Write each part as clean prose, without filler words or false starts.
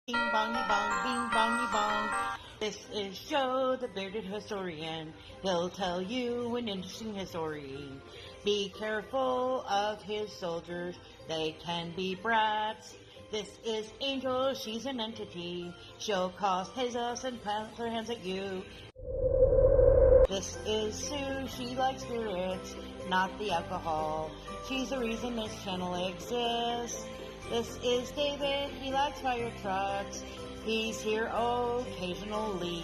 Bing bongy bong, bing bongy bong. This is Joe, the bearded historian. He'll tell you an interesting story. Be careful of his soldiers, they can be brats. This is Angel, she's an entity. She'll cause chaos and plant her hands at you. This is Sue, she likes spirits, not the alcohol. She's the reason this channel exists. This is David, he likes fire trucks. He's here occasionally.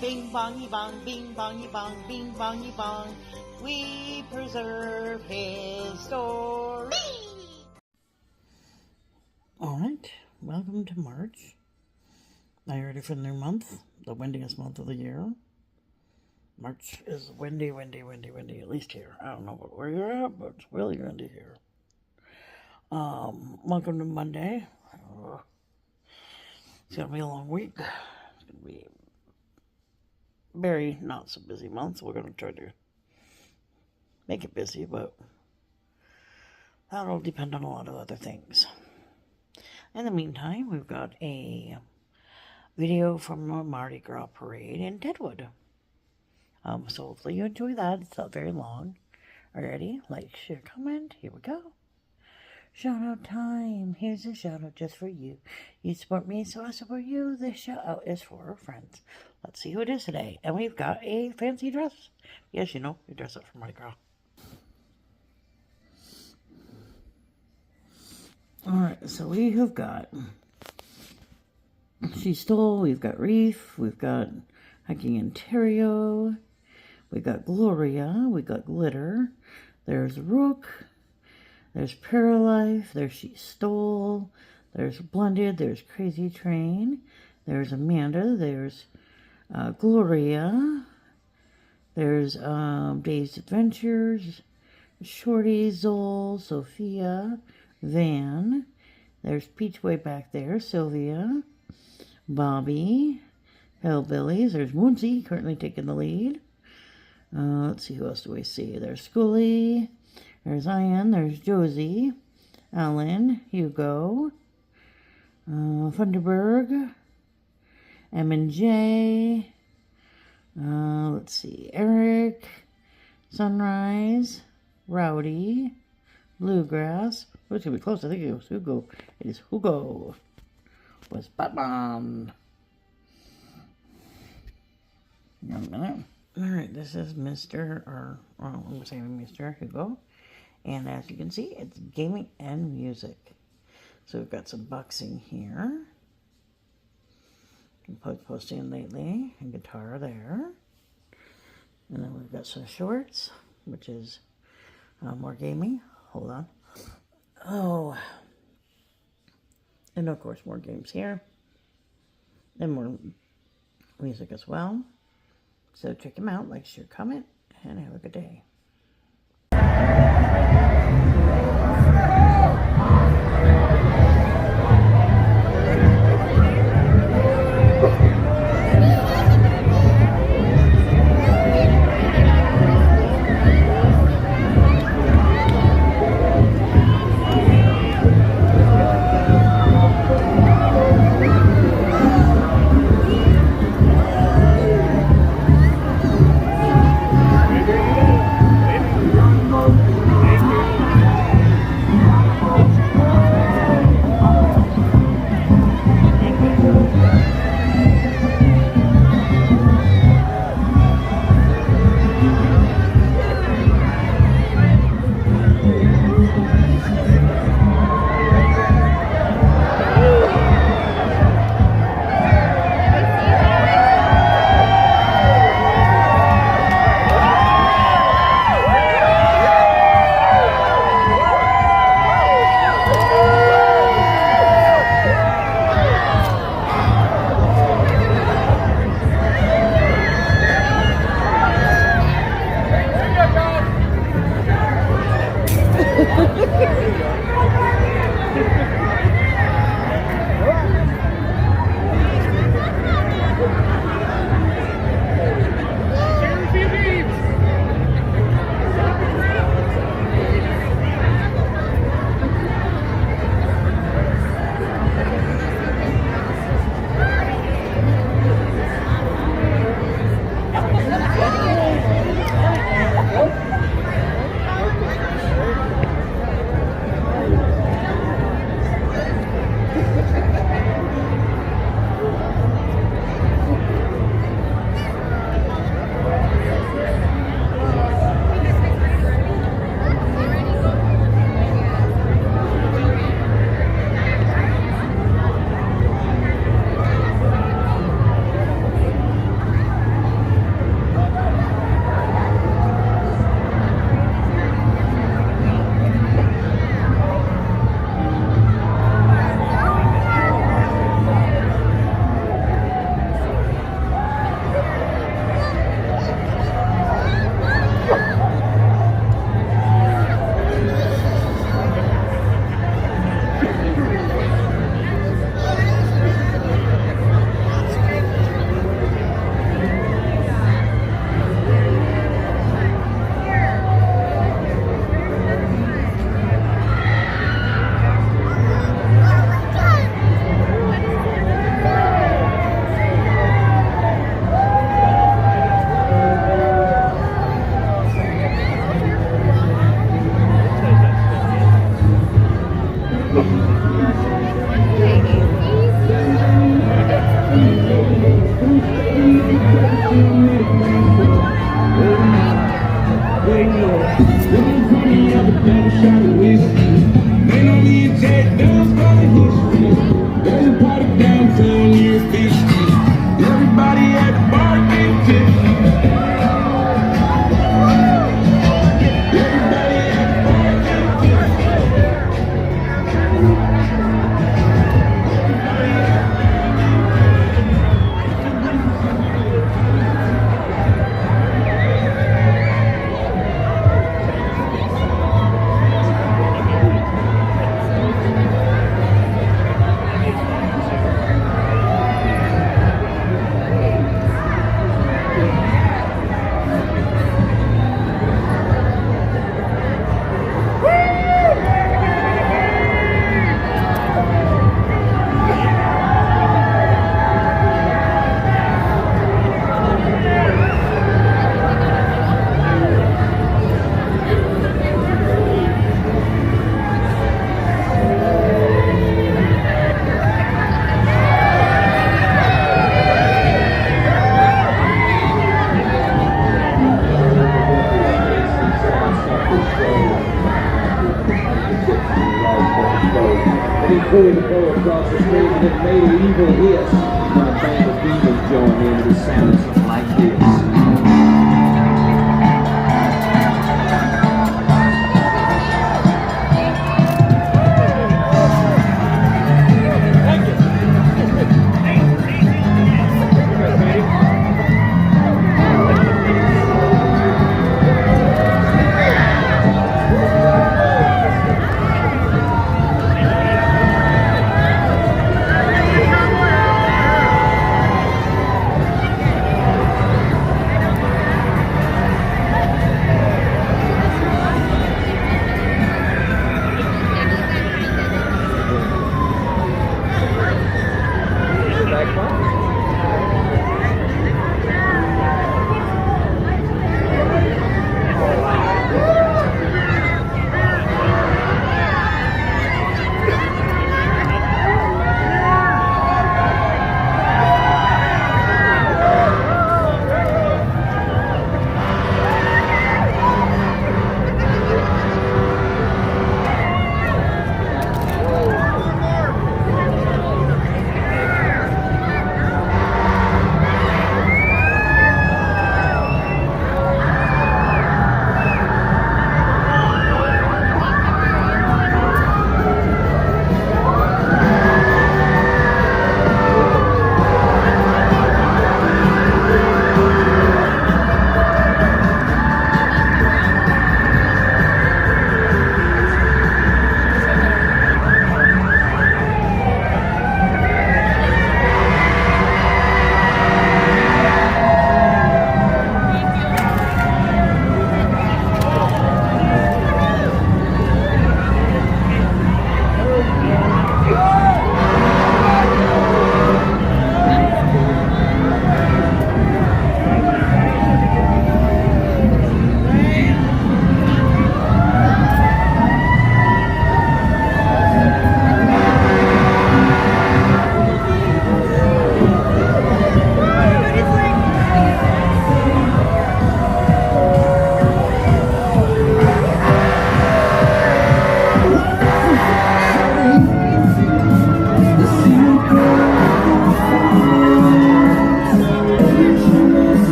Bing bongy bong, bing bongy bong, bing bongy bong. We preserve his story. Alright, welcome to March. Are you ready for the new month? The windiest month of the year. March is windy, at least here. I don't know where you're at, but it's really windy here. Welcome to Monday. It's going to be a long week. It's going to be a very not so busy month, so we're going to try to make it busy, but that'll depend on a lot of other things. In the meantime, we've got a video from a Mardi Gras parade in Deadwood. So hopefully you enjoy that. It's not very long. Are you ready? Like, share, comment. Here we go. Shout out time. Here's a shout out just for you. You support me, so I support you. This shout out is for our friends. Let's see who it is today. And we've got a fancy dress. Yes, you know, we dress up for Mardi Gras. Alright, so we have got She Stole, we've got Reef, we've got Hiking Ontario, we got Gloria, we got Glitter, there's Rook, there's Paralife, there's She Stole, there's Blended, there's Crazy Train, there's Amanda, there's Gloria, there's Dazed Adventures, Shorty, Zol, Sophia, Van, there's Peach way back there, Sylvia, Bobby, Hellbillies, there's Moonsy, currently taking the lead. Let's see, who else do we see? There's Schoolie, there's Ian, there's Josie, Alan, Hugo, Funderburg, M&J, let's see, Eric, Sunrise, Rowdy, Bluegrass. Oh, it's going to be close. I think it was Hugo. It is Hugo. Was Batman. Wait a minute. Alright, this is I'm saying Mr. Hugo. And as you can see, it's gaming and music. So we've got some boxing here. Posting lately. And guitar there. And then we've got some shorts, which is more gaming. Hold on. Oh. And of course, more games here. And more music as well. So check them out, like, share, comment, and have a good day. He pulled the bow across the street and it made an evil hiss. When a band of demons joined in, it sounded something like this.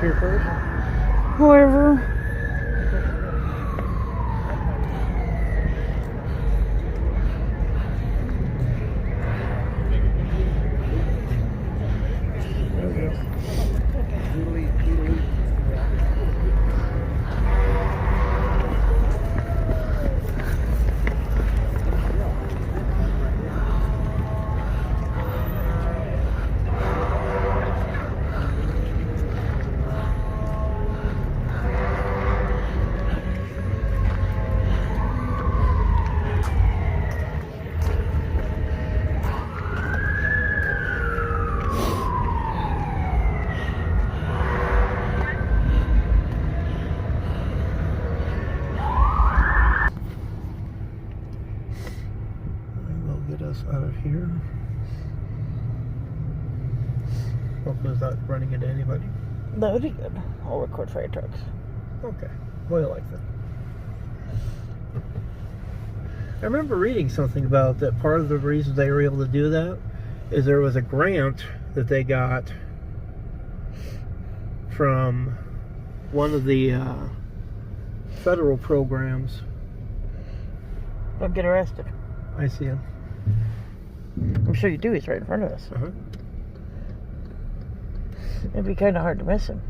Here first. Whoever. Out of here. Hopefully it's not running into anybody. That would be good. I'll record fire trucks. Okay. Well, I like that. I remember reading something about that. Part of the reason they were able to do that is there was a grant that they got from one of the federal programs. Don't get arrested. I see him. I'm sure you do. He's right in front of us. Uh-huh. It'd be kind of hard to miss him.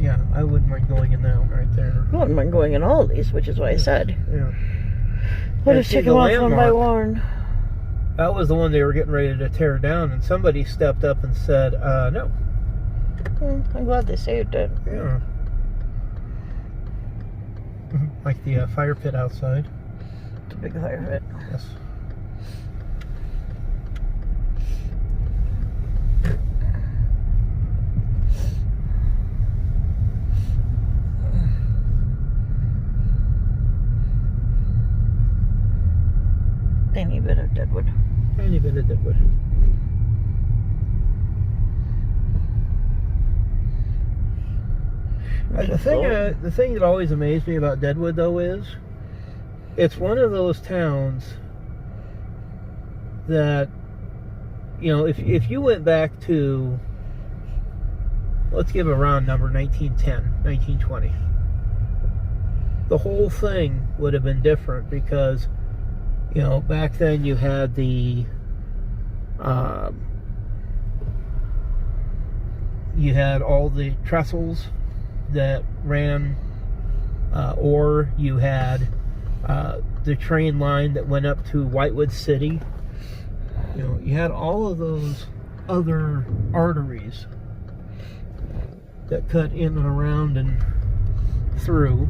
Yeah, I wouldn't mind going in that one right there. I wouldn't mind going in all of these, which is what I said. Yeah. We'll And just see, take the them off one by landmark, one. That was the one they were getting ready to tear down, and somebody stepped up and said, no. I'm glad they saved it. Yeah. Like the fire pit outside. It's a big fire pit. Yes. Tiny bit of deadwood. Tiny bit of deadwood. The thing that always amazed me about Deadwood, though, is it's one of those towns that you know, if you went back to, let's give a round number, 1910, 1920, the whole thing would have been different because, you know, back then you had the you had all the trestles that ran, or you had the train line that went up to Whitewood City. You know, you had all of those other arteries that cut in and around and through.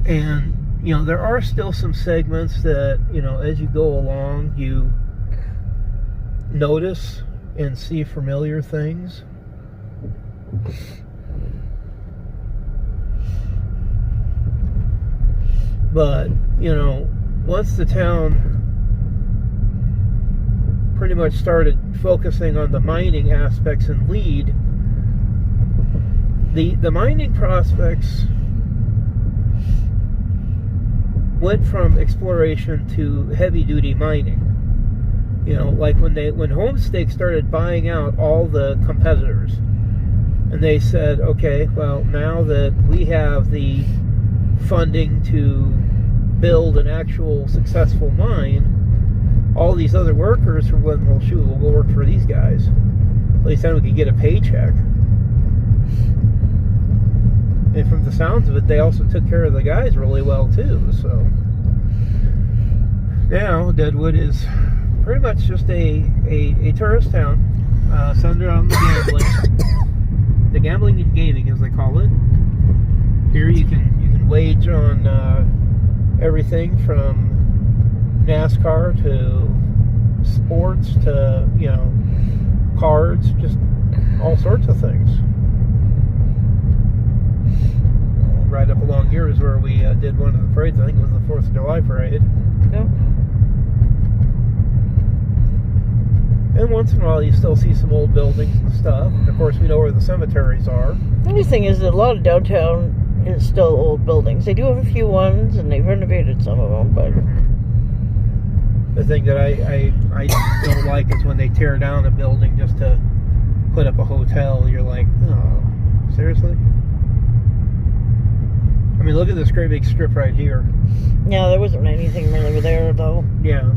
And, you know, there are still some segments that, you know, as you go along, you notice and see familiar things. But, you know, once the town pretty much started focusing on the mining aspects and lead, the mining prospects went from exploration to heavy-duty mining. You know, like when Homestake started buying out all the competitors, and they said, okay, well, now that we have the funding to build an actual successful mine, all these other workers were going, well, shoot, we'll go work for these guys. At least then we could get a paycheck. And from the sounds of it, they also took care of the guys really well too. So now Deadwood is pretty much just a tourist town, centered on the gambling and gaming, as they call it. Here you can wage on everything from NASCAR to sports to, you know, cards, just all sorts of things. Right up along here is where we did one of the parades. I think it was the 4th of July parade. Yep. And once in a while you still see some old buildings and stuff. And of course we know where the cemeteries are. The only thing is that a lot of downtown is still old buildings. They do have a few ones, and they've renovated some of them, but... The thing that I don't like is when they tear down a building just to put up a hotel. You're like, oh, seriously? I mean, look at this great big strip right here. Yeah, there wasn't anything really there, though. Yeah.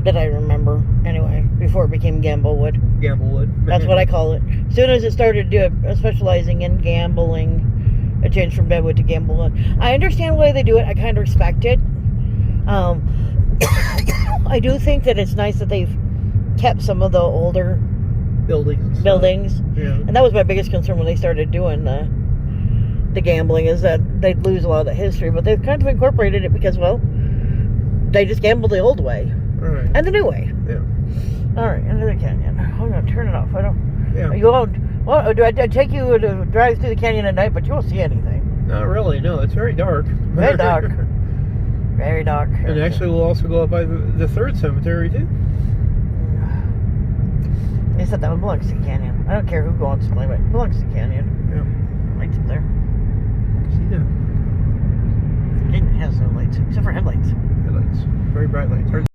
That I remember, anyway, before it became Gamblewood. Gamblewood. That's what I call it. As soon as it started specializing in gambling, it changed from Deadwood to Gamblewood. I understand why they do it. I kind of respect it. I do think that it's nice that they've kept some of the older buildings. Yeah. And that was my biggest concern when they started doing the gambling, is that they'd lose a lot of the history. But they've kind of incorporated it because, well, they just gambled the old way. All right. And the new way. Yeah. All right, into the canyon. I'm going to turn it off. I don't... Yeah. You won't... Well, do I take you to drive through the canyon at night, but you won't see anything. Not really, no. It's very dark. Very dark. Very dark. And actually, we'll also go up by the 3rd cemetery, too. They said that one belongs to the canyon. I don't care who goes to claim it. It belongs to the canyon. Yeah. Lights up there. See that? It has no lights, except for headlights. Headlights. Very bright lights.